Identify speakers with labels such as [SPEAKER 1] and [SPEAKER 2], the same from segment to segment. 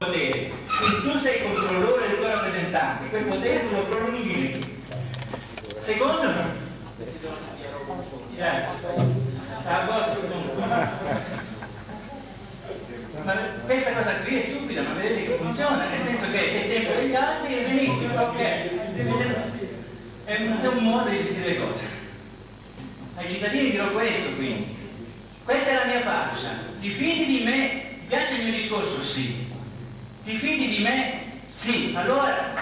[SPEAKER 1] potere, quindi tu sei controllore del tuo rappresentante, quel potere tu lo prolunghi. Secondo me, ma questa cosa qui è stupida, ma vedete che funziona, nel senso che è tempo degli altri e benissimo, ok, è un modo di gestire le cose. Ai cittadini dirò questo, quindi questa è la mia faccia: ti fidi di me? Ti piace il mio discorso? Sì. Ti fidi di me? Sì. Allora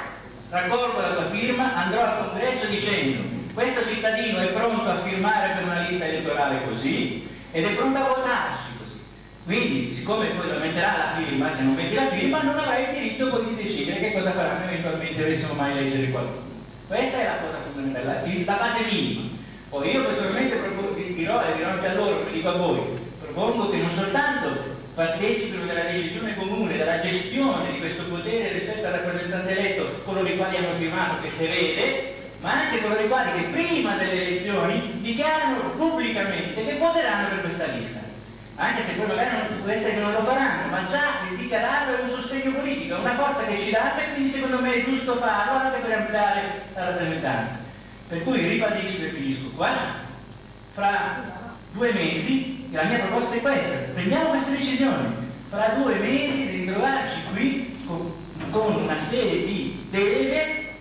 [SPEAKER 1] raccolgo la tua firma, andrò al congresso dicendo: questo cittadino è pronto a firmare per una lista elettorale così ed è pronto a votarci così. Quindi, siccome poi lo metterà la firma, se non metti la firma non avrai il diritto poi di decidere che cosa faranno eventualmente dovessimo mai leggere qualcuno. Questa è la cosa fondamentale, la base minima. Poi io personalmente dirò anche a loro, dico a voi, propongo che non soltanto partecipino della decisione comune, della gestione di questo potere rispetto al rappresentante eletto coloro i quali hanno firmato, che si vede, ma anche coloro i quali che prima delle elezioni dichiarano pubblicamente che voteranno per questa lista, anche se poi magari non può essere che non lo faranno, ma già il dichiararlo è un sostegno politico, è una forza che ci danno e quindi secondo me è giusto farlo anche per ampliare la rappresentanza. Per cui ribadisco e finisco qua, fra 2 mesi, la mia proposta è questa: prendiamo questa decisione, fra 2 mesi di ritrovarci qui con una serie di deleghe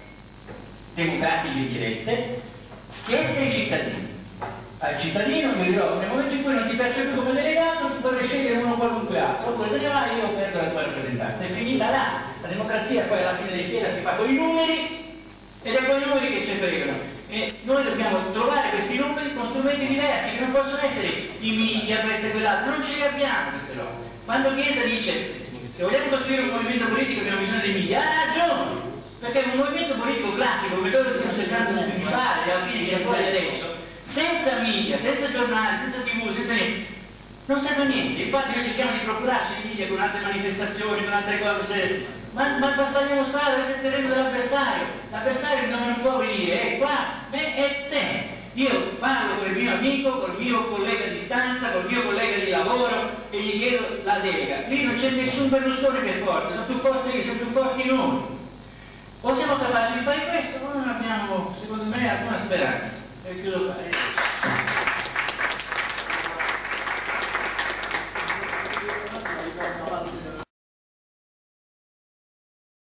[SPEAKER 1] democratiche e dirette chieste ai cittadini. Al cittadino io dirò: nel momento in cui non ti piace più come delegato, tu puoi scegliere uno qualunque altro, oppure te ne vai, io perdo la tua rappresentanza. È finita là. La democrazia poi alla fine dei fiera si fa con i numeri ed è con i numeri che ci fregano. E noi dobbiamo trovare questi numeri con strumenti diversi, che non possono essere i media, questo e quell'altro, non ce li abbiamo queste robe. Quando Chiesa dice: se vogliamo costruire un movimento politico che non ha bisogno dei media, ha ragione, perché un movimento politico classico, come loro stiamo cercando di fare, alla fine viene fuori adesso, senza media, senza giornali, senza tv, senza niente, non serve a niente. Infatti noi cerchiamo di procurarci i media con altre manifestazioni, con altre cose, ma sbagliamo strada, questo è il terreno dell'avversario. L'avversario non può venire, è qua, è te. Io parlo con il mio amico, col mio collega di stanza, col mio collega di lavoro e gli chiedo la delega. Lì non c'è nessun Berlusconi che è forte, sono più forti io, sono più forti noi. O siamo capaci di fare questo o non abbiamo, secondo me, alcuna speranza. E chiudo qua.